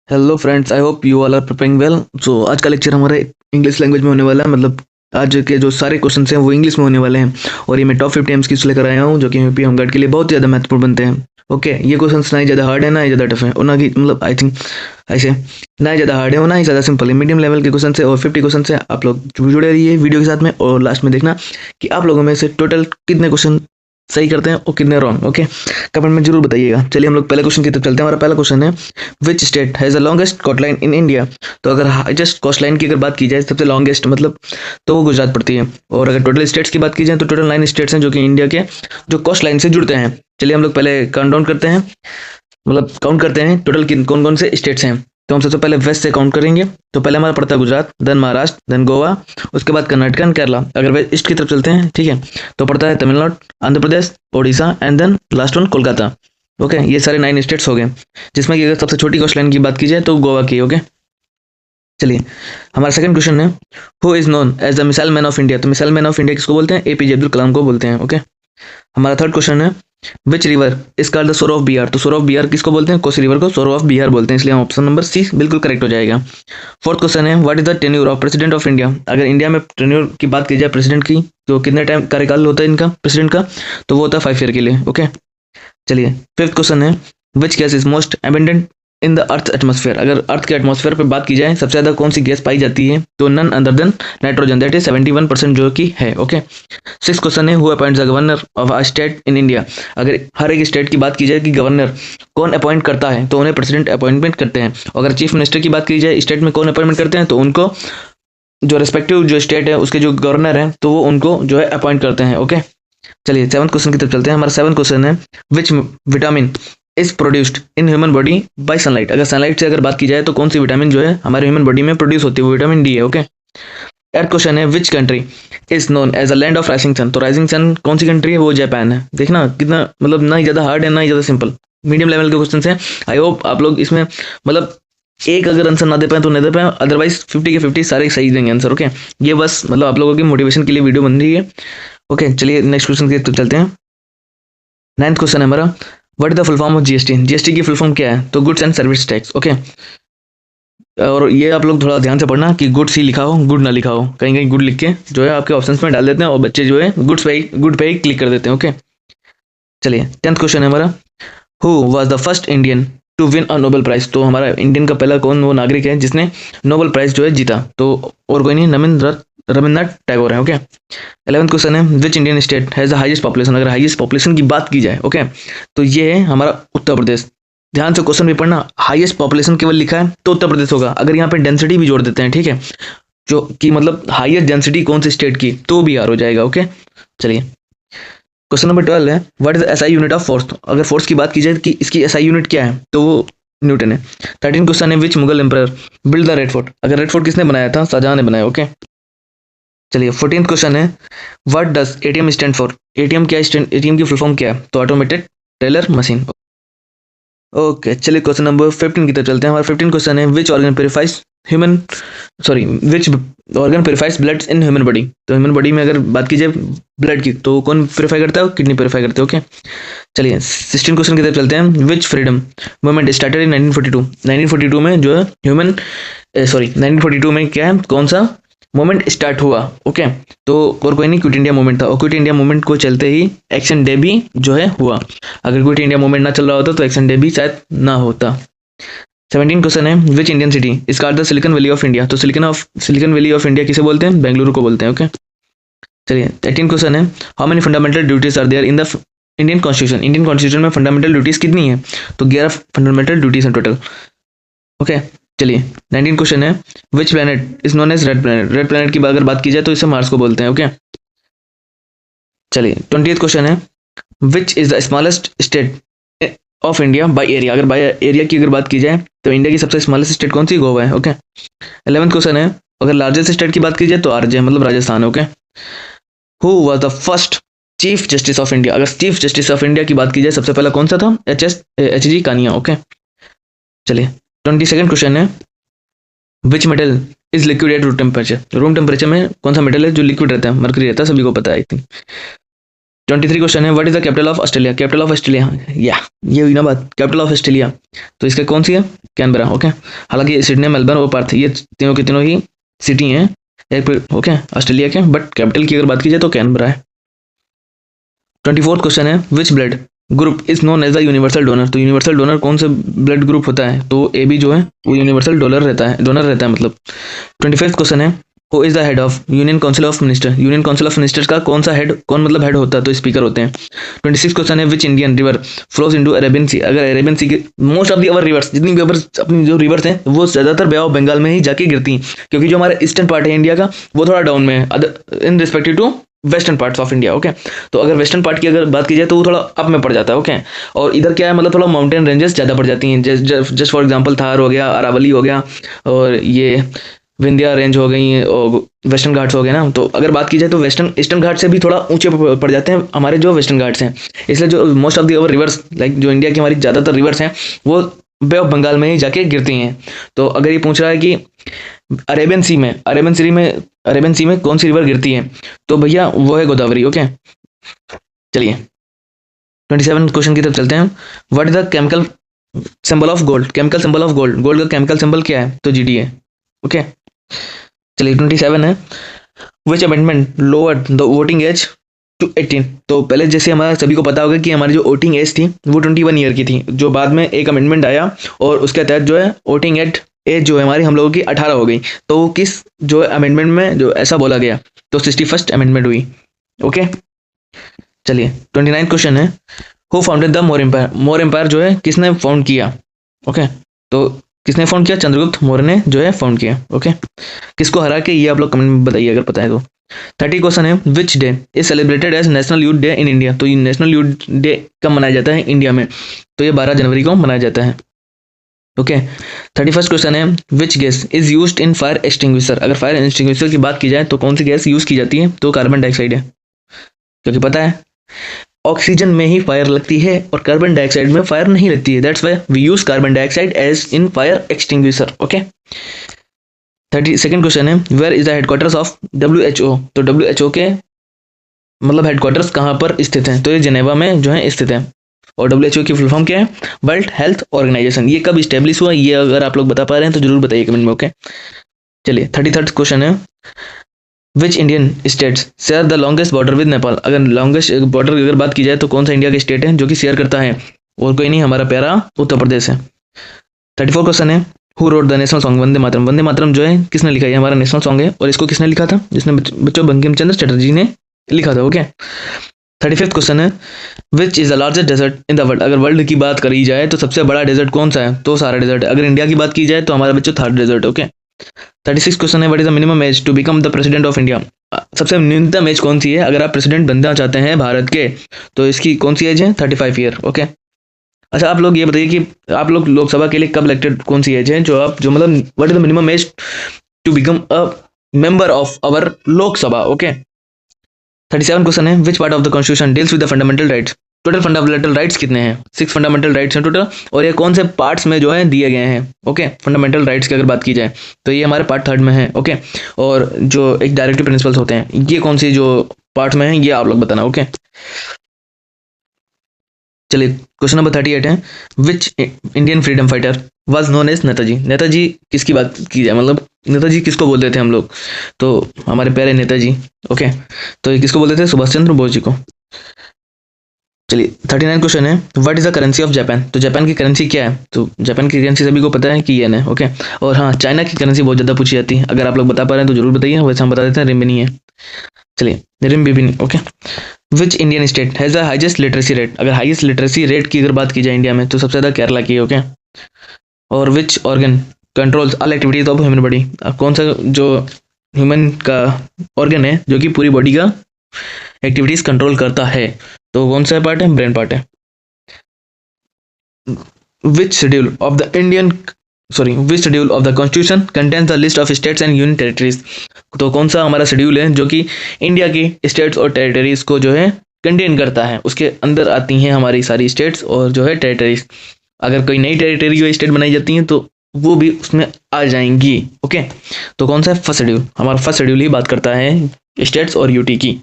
Hello friends, I hope you all are preparing well. So आज का lecture हमारे English language में होने वाला है। मतलब आज के जो सारे क्वेश्चंस हैं वो इंग्लिश में होने वाले हैं। और ये मैं टॉप 50 एम्स लेकर आया हूँ जो कि यूपी होमगार्ड के लिए बहुत ज़्यादा महत्वपूर्ण बनते हैं। ओके, ये क्वेश्चंस ना ही ज़्यादा हार्ड है ना ही ज़्यादा टफ है, और ना कि मतलब आई थिंक ऐसे ना ही ज़्यादा हार्ड है और ना ही ज़्यादा सिंपल है, मीडियम लेवल के क्वेश्चन है। और 50 क्वेश्चन है। आप लोग जुड़े रहिए वीडियो के साथ में, और लास्ट में देखना कि आप लोगों में से टोटल कितने क्वेश्चन सही करते हैं और कितने रॉन्ग। ओके, कमेंट में जरूर बताइएगा। चलिए हम लोग पहले क्वेश्चन की तरफ चलते हैं। हमारा पहला क्वेश्चन है, which state has the longest coast line in India. तो अगर हाइजेस्ट कोस्ट लाइन की अगर बात की जाए, सबसे लॉन्गेस्ट मतलब, तो वो गुजरात पड़ती है। और अगर टोटल स्टेट्स की बात की जाए तो टोटल 9 स्टेट्स हैं जो कि इंडिया के जो कोस्ट लाइन से जुड़ते हैं। चलिए हम लोग पहले काउंट डाउन करते हैं, मतलब काउंट करते हैं टोटल कौन कौन से स्टेट्स हैं। तो हम सबसे पहले वेस्ट से काउंट करेंगे। तो पहले हमारा पड़ता है गुजरात, देन महाराष्ट्र, देन गोवा, उसके बाद कर्नाटक एंड केरला। अगर वे ईस्ट की तरफ चलते हैं, ठीक है, तो पड़ता है Tamil Nadu, Andhra Pradesh, Odisha and then last one Kolkata. Okay, ये सारे 9 स्टेट्स हो गए, जिसमें कि अगर सबसे छोटी कोस्ट लाइन की बात की जाए तो गोवा की। ओके, चलिए हमारा सेकंड क्वेश्चन है, who is known as the missile man of India. तो मिसाइल मैन ऑफ इंडिया किसको बोलते हैं? एपीजे अब्दुल कलाम को बोलते हैं। ओके, हमारा थर्ड क्वेश्चन है, which river is called the सोर ऑफ बिहार। तो सोर ऑफ बिहार किसको बोलते हैं? कोसी रिवर को सोर ऑफ बिहार बोलते हैं, इसलिए हम ऑप्शन नंबर सी बिल्कुल करेक्ट हो जाएगा। फोर्थ क्वेश्चन है, what is the tenure of president of India. अगर इंडिया में टेन्योर की बात की जाए प्रेसिडेंट की, तो कितने टाइम कार्यकाल होता है इनका प्रेसिडेंट का? तो वो होता है 5 ईयर के लिए। ओके, चलिए फिफ्थ क्वेश्चन है, which gas is most abundant in the earth atmosphere. अगर अर्थ के एटमॉस्फेयर पर बात की जाए सबसे ज्यादा कौन सी गैस पाई जाती है? तो none other than nitrogen, that is 71% जो कि है। ओके, सिक्स क्वेश्चन है, who appoints the governor of a state in India. अगर हर एक स्टेट की बात की जाए कि गवर्नर कौन अपॉइंट करता है, तो उन्हें प्रेसिडेंट अपॉइंटमेंट करते हैं। अगर चीफ मिनिस्टर की बात की जाए स्टेट में कौन अपॉइंटमेंट करते हैं, तो उनको जो रिस्पेक्टिव जो स्टेट है उसके जो गवर्नर हैं तो वो उनको जो है अपॉइंट करते हैं। ओके, चलिए सेवंथ क्वेश्चन की तरफ चलते हैं। हमारा सेवंथ क्वेश्चन है, which vitamin is produced in human body by sunlight. अगर सनलाइट से अगर बात की जाए तो कौन सी विटामिन जो है हमारे ह्यूमन बॉडी में प्रोड्यूस होती है? वो विटामिन डी है। ओके, एट क्वेश्चन है, which country is known as a land of rising sun. तो राइजिंग सन कौन सी कंट्री है? वो जापान है। देखना कितना मतलब ना ही ज्यादा हार्ड है ना ही ज्यादा सिंपल, मीडियम लेवल के क्वेश्चन है। आई होप आप लोग इसमें मतलब एक अगर आंसर ना दे पाए तो नहीं दे पाए, अदरवाइज 50 के 50 सारे सही देंगे आंसर। ओके, ये बस मतलब आप लोगों की मोटिवेशन के लिए वीडियो बन रही है। ओके, चलिए नेक्स्ट क्वेश्चन की तरफ चलते हैं। नाइन्थ क्वेश्चन है हमारा, what is the full form of GST. GST की फुल फॉर्म क्या है? तो goods and service tax. Okay, और ये आप लोग थोड़ा ध्यान से पढ़ना कि गुड्स ही लिखा हो, गुड ना लिखा हो। कहीं कहीं गुड लिख के जो है आपके ऑप्शंस में डाल देते हैं और बच्चे जो है गुड पे ही क्लिक कर देते हैं। ओके, चलिए टेंथ क्वेश्चन है हमारा, who was the first Indian to win a Nobel prize. तो हमारा इंडियन का पहला कौन वो नागरिक है जिसने नोबेल प्राइज जो है जीता? तो और कोई नहीं, रविंद्रनाथ टैगोर है। ओके, 11th क्वेश्चन है, which Indian state has the highest population. अगर हाईएस्ट पॉपुलेशन की बात की जाए, ओके, तो ये है हमारा उत्तर प्रदेश। ध्यान से क्वेश्चन भी पढ़ना, हाईएस्ट पॉपुलेशन केवल लिखा है तो उत्तर प्रदेश होगा। अगर यहाँ पे डेंसिटी भी जोड़ देते हैं, ठीक है, जो कि मतलब हाईएस्ट डेंसिटी कौन से स्टेट की, तो बिहार हो जाएगा। ओके, चलिए क्वेश्चन नंबर 12 है, what is SI unit of force. अगर फोर्स की बात की जाए कि इसकी एसआई यूनिट क्या है, तो वो न्यूटन है। 13 क्वेश्चन है, which Mughal emperor build the red fort. अगर रेड फोर्ट किसने बनाया था? शाहजहां ने बनाया। ओके, चलिए 14th क्वेश्चन है, what does ATM stand for. ATM क्या स्टैंड, एटीएम की फुल फॉर्म क्या है? तो ऑटोमेटेड टेलर मशीन। ओके, चलिए क्वेश्चन नंबर 15 की तरफ चलते हैं। हमारा 15 क्वेश्चन है, which organ purifiers human sorry which organ purifiers blood in human body. तो ह्यूमन बॉडी में अगर बात की जाए ब्लड की, तो कौन प्योरीफाई करता है? किडनी प्योरीफाई करते हैं। ओके, चलिए 16 क्वेश्चन की तरफ चलते हैं, विच फ्रीडम मूवमेंट स्टार्टेड इन 1942। 1942 में जो है 1942 में क्या है, कौन सा मूवमेंट स्टार्ट हुआ? ओके, तो और कोई नहीं, क्विट इंडिया मूवमेंट था। और क्विट इंडिया मूवमेंट को चलते ही एक्शन डे भी जो है हुआ। अगर क्विट इंडिया मूवमेंट ना चल रहा होता तो एक्शन डे भी शायद ना होता। 17 क्वेश्चन है, which Indian city is called the silicon valley of India. तो सिलिकॉन वैली ऑफ इंडिया किसे बोलते हैं? बेंगलुरु को बोलते हैं। ओके, चलिए 18 क्वेश्चन है, how many fundamental duties are there in the Indian constitution. Indian constitution में फंडामेंटल ड्यूटीज कितनी है? तो 11 फंडामेंटल ड्यूटीज हैं टोटल। ओके, चलिए 19 क्वेश्चन है, which planet is known as red planet. Red planet की अगर बात की जाए तो इसे मार्स को बोलते हैं। ओके, चलिए 20th क्वेश्चन है, which is the smallest state of India by area. अगर बाय एरिया की अगर बात की जाए तो इंडिया की सबसे स्मॉलेस्ट स्टेट कौन सी? गोवा है। ओके, 11th क्वेश्चन है, अगर लार्जेस्ट स्टेट की बात की जाए तो आरजे मतलब राजस्थान है। Okay, who was the first chief justice of India. अगर चीफ जस्टिस ऑफ इंडिया की बात की जाए सबसे पहला कौन सा था? H G Kania. ओके, चलिए 22nd क्वेश्चन है, which metal is liquid at room temperature. Room temperature में कौन सा मेटल है जो लिक्विड रहता है? मरकरी रहता है, सभी को पता है आई थिंक। 23 क्वेश्चन है, what is the capital of Australia? Capital of Australia, या ये हुई ना बात, कैपिटल ऑफ ऑस्ट्रेलिया, तो इसका कौन सी है? कैनबरा। ओके, हालांकि सिडनी, मेलबर्न और पर्थ ये तीनों के तीनों ही सिटी हैं एक, ओके, ऑस्ट्रेलिया के, बट कैपिटल की अगर बात की जाए तो कैनबरा है। 24 क्वेश्चन है, which blood group is known as the universal donor? तो यूनिवर्सल डोनर कौन सा ब्लड ग्रुप होता है? तो ए बी जो है वो यूनिवर्सल डोनर रहता है मतलब। 25 क्वेश्चन है, who is the head of union council of minister? Union council of ministers का कौन सा हेड, कौन मतलब हेड होता है? तो स्पीकर होते हैं। 26 क्वेश्चन है, which Indian river flows into Arabian sea? अगर अरेबियन सी के most of the our rivers, जितनी भी अपनी जो रिवर्स हैं वो ज्यादातर बे ऑफ बंगाल में ही जाके गिरती हैं, क्योंकि जो हमारा ईस्टर्न पार्ट है इंडिया का वो थोड़ा डाउन में है in respective to western parts of India. Okay, तो अगर वेस्टर्न पार्ट की अगर बात की जाए तो वो थोड़ा अप में पड़ जाता है। ओके, और इधर क्या है, मतलब थोड़ा माउंटेन रेंजेस ज़्यादा पड़ जाती हैं, जस्ट फॉर एग्जांपल थार हो गया, अरावली हो गया, और ये विंध्या रेंज हो गई, और वेस्टर्न घाट्स हो गए ना। तो अगर बात की जाए तो वेस्टर्न ईस्टर्न घाट से भी थोड़ा ऊंचे पड़ जाते हैं हमारे जो वेस्टर्न घाट्स हैं, इसलिए जो most of the over reverse, like जो इंडिया की हमारी ज़्यादातर रिवर्स हैं वो बे ऑफ बंगाल में ही जाके गिरती हैं। तो अगर ये पूछ रहा है कि अरेबियन सी में कौन सी रिवर गिरती है, तो भैया वो है गोदावरी। ओके, चलिए 27 क्वेश्चन की तरफ चलते हैं। What is the chemical symbol of gold? Chemical symbol of gold, gold का केमिकल सिंबल क्या है? तो जीडी है। ओके, चलिए 27 है, which amendment lowered the voting age to 18? तो पहले जैसे हमारा सभी को पता होगा कि हमारी जो वोटिंग एज थी वो 21 ईयर की थी, जो बाद में एक अमेंडमेंट आया और उसके तहत जो है वोटिंग एज जो है हमारी हम लोगों की 18 हो गई। तो वो किस जो अमेंडमेंट में जो ऐसा बोला गया? तो 61st अमेंडमेंट हुई। ओके, चलिए 29 क्वेश्चन है, who founded the Maurya empire? Maurya empire जो है किसने फाउंड किया? ओके, तो किसने फाउंड किया? चंद्रगुप्त मौर्य ने जो है फाउंड किया। ओके, किसको हरा के, ये आप लोग कमेंट में बताइए अगर पता है तो। 30 क्वेश्चन है, which day is celebrated as national youth day in India? तो ये नेशनल यूथ डे कब मनाया जाता है इंडिया में? तो ये 12 जनवरी को मनाया जाता है। ओके, 31st क्वेश्चन है, which gas is used in fire extinguisher? अगर फायर एक्सटिंग्विशर की बात की जाए तो कौन सी गैस यूज की जाती है? तो कार्बन डाइऑक्साइड है, क्योंकि पता है ऑक्सीजन में ही फायर लगती है और कार्बन डाइऑक्साइड में फायर नहीं लगती है, that's why we use carbon dioxide as in fire extinguisher. Okay, 32nd question है, where is the headquarters of WHO? तो WHO के मतलब हेडक्वार्टर्स कहाँ पर स्थित हैं? तो ये जेनेवा में जो है स्थित है। और WHO की फुल फॉर्म क्या है? World health organisation. ये कब स्टेब्लिश हुआ, ये अगर आप लोग बता पा रहे हैं तो जरूर बताइए कमेंट में। ओके, चलिए 33rd क्वेश्चन है, which Indian states share the longest border with Nepal? अगर लॉन्गेस्ट बॉर्डर की अगर बात की जाए तो कौन सा इंडिया का स्टेट है जो कि शेयर करता है? और कोई नहीं, हमारा प्यारा उत्तर प्रदेश है। 34 क्वेश्चन है, who wrote the national song Vande Mataram? Vande Mataram जो है किसने लिखा? है हमारा नेशनल सॉन्ग है, और इसको किसने लिखा था? जिसने बच्चों बंकिम चंद्र चटर्जी ने लिखा था। ओके, 35th क्वेश्चन है, which is the largest desert in the world? अगर वर्ल्ड की बात करी जाए तो सबसे बड़ा डेजर्ट कौन सा है? तो सारा डेजर्ट है। अगर इंडिया की बात की जाए तो हमारा बच्चों थर्ड डेजर्ट। ओके, 36 क्वेश्चन है, what is the minimum age to become the president of India? सबसे न्यूनतम एज कौन सी है अगर आप प्रेसिडेंट बनना चाहते हैं भारत के? तो इसकी कौन सी एज है? 35 ईयर। ओके, अच्छा आप लोग ये बताइए कि आप लोग लोकसभा के लिए कब इलेक्टेड, कौन सी एज है जो आप जो मतलब what is the minimum age to become a member of our Lok Sabha? Okay, 37 question है, which part of the constitution deals with the fundamental rights? Total fundamental rights कितने हैं? 6 फंडामेंटल राइट्स हैं टोटल, और ये कौन से पार्ट्स में जो है दिए गए हैं? ओके, फंडामेंटल राइट्स की अगर बात की जाए तो ये हमारे पार्ट 3rd में है। ओके, और जो एक डायरेक्टिव प्रिंसिपल्स होते हैं ये कौन सी जो पार्ट में है ये आप लोग बताना। ओके, चलिए क्वेश्चन नंबर 38 है, which Indian freedom fighter was known as Netaji? Netaji किसकी बात की जाए, मतलब नेताजी किसको बोलते थे हम लोग? तो हमारे प्यारे नेताजी। ओके, तो ये किसको बोलते थे? सुभाष चंद्र बोस जी को। चलिए 39 क्वेश्चन है, what is the currency of Japan? तो जापान की करेंसी क्या है? तो जापान की करेंसी सभी को पता है कि येन है। ओके, और हाँ चाइना की करेंसी बहुत ज़्यादा पूछी जाती है, अगर आप लोग बता पा रहे हैं तो जरूर बताइए, वैसे हम बता देते हैं रिम्बिनी है। चलिए रिम्बिनी। Okay, which Indian state has the highest literacy rate? अगर हाईएस्ट लिटरेसी रेट की अगर बात की जाए इंडिया में तो सबसे ज़्यादा केरला की है। ओके, और which organ controls all activities of human body? कौन सा जो ह्यूमन का ऑर्गन है जो कि पूरी बॉडी का एक्टिविटीज कंट्रोल करता है? तो कौन सा पार्ट है? ब्रेन पार्ट है। Which schedule of the constitution contains the list of states and union territories? तो कौन सा हमारा शेड्यूल है जो कि इंडिया की स्टेट्स और टेरिटरीज को जो है कंटेन करता है? उसके अंदर आती हैं हमारी सारी स्टेट्स और जो है टेरिटरीज। अगर कोई नई टेरिटरी या स्टेट बनाई जाती हैं तो वो भी उसमें आ जाएंगी। ओके, तो कौन सा है? First schedule. हमारा फर्स्ट शेड्यूल ही बात करता है स्टेट्स और यूटी की।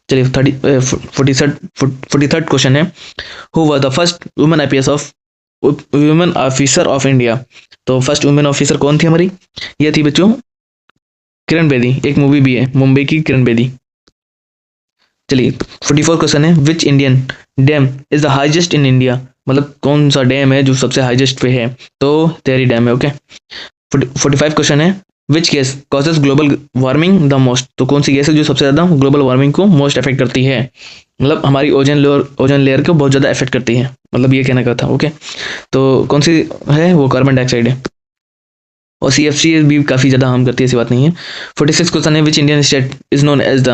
चलिए 43rd क्वेश्चन है, who was the first women IPS of women officer of India. तो फर्स्ट वुमेन ऑफिसर कौन थी हमारी, ये थी बच्चों किरण बेदी। एक मूवी भी है मुंबई की किरण बेदी। चलिए 44 क्वेश्चन है, which Indian dam is the highest in India. मतलब कौन सा डैम है जो सबसे हाईएस्ट पे है, तो तेरी डैम है। ओके 45 क्वेश्चन है, which gas causes global warming the most. तो कौन सी गैस है जो सबसे ज्यादा ग्लोबल वार्मिंग को मोस्ट अफेक्ट करती है, मतलब हमारी ओजन लेयर को बहुत ज्यादा अफेक्ट करती है, मतलब ये कहने का था। ओके तो कौन सी है, वो कार्बन डाइऑक्साइड है। और CFC भी काफी ज्यादा हार्म करती है, ऐसी बात नहीं है। 46 क्वेश्चन है, which Indian state is known as the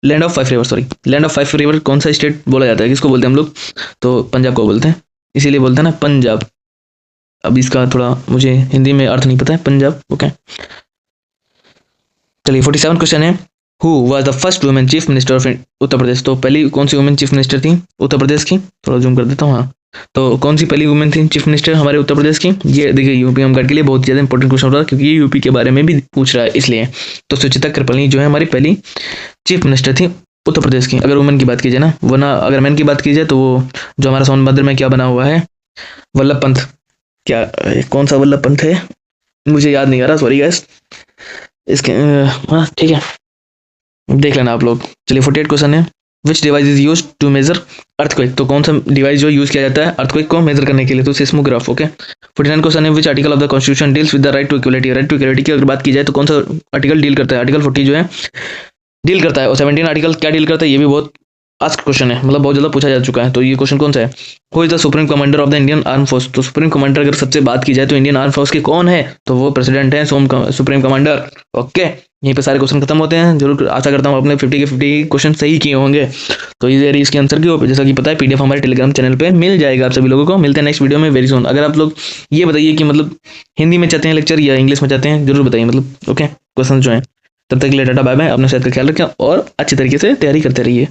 land of five river, sorry land of five river कौन सा स्टेट बोला जाता है, किसको बोलते हैं हम लोग, तो पंजाब को बोलते हैं, इसीलिए बोलते हैं ना पंजाब। अब इसका थोड़ा मुझे हिंदी में अर्थ नहीं पता है, पंजाब। ओके चलिए 47 क्वेश्चन है, who was the first women chief minister of Uttar Pradesh. तो पहली कौन सी वुमेन चीफ मिनिस्टर थी उत्तर प्रदेश की, थोड़ा जूम कर देता हूँ। हाँ तो कौन सी पहली वुमेन थी चीफ मिनिस्टर हमारे उत्तर प्रदेश की, ये देखिए यूपी होमगार्ड के लिए बहुत ज्यादा इंपॉर्टेंट क्वेश्चन हो रहा है, क्योंकि ये यूपी के बारे में भी पूछ रहा है इसलिए। तो सुचिता कृपलानी जो है हमारी पहली चीफ मिनिस्टर थी उत्तर प्रदेश की, अगर वुमेन की बात की जाए ना। वरना अगर मैन की बात की जाए तो वो जो हमारा सोनभद्र में क्या बना हुआ है, वल्लभ पंत, क्या कौन सा वल्लभ पंत है, मुझे याद नहीं आ रहा, सॉरी गाइस। इसके हाँ ठीक है, देख लेना आप लोग। चलिए 48 क्वेश्चन है, which device is use to measure earthquake. तो कौन सा डिवाइस जो यूज किया जाता है अर्थक्वेक को मेजर करने के लिए, तो सिस्मोग्राफ। ओके 49 क्वेश्चन है, which article of the constitution deals with the right to equality. Right to equality की अगर बात की जाए तो कौन सा आर्टिकल डील करता है, आर्टिकल 40 जो है डील करता है। और 17 आर्टिकल क्या डील करता है, ये भी बहुत आस्क क्वेश्चन है, मतलब बहुत ज्यादा पूछा जा चुका है। तो ये क्वेश्चन कौन सा है, who is the supreme commander of the Indian arm force. तो सुप्रीम कमांडर अगर सबसे बात की जाए तो इंडियन आर्म फोर्स के कौन है, तो वो प्रेसिडेंट है, सुप्रीम कमांडर। ओके यहीं पे सारे क्वेश्चन खत्म होते हैं। जरूर आशा करता हूँ आपने 50 के 50 क्वेश्चन सही किए होंगे। तो ये इसके आंसर की जैसा कि पता है PDF हमारे टेलीग्राम चैनल पे मिल जाएगा आप सभी लोगों को। मिलते हैं नेक्स्ट वीडियो में वेरी सून। अगर आप लोग ये बताइए कि मतलब हिंदी में चाहते हैं लेक्चर या इंग्लिश में चाहते हैं, जरूर बताइए मतलब। ओके क्वेश्चन जो है, तब तक के लिए टाटा बाय बाय, अपने सेहत का ख्याल रखें और अच्छी तरीके से तैयारी करते रहिए।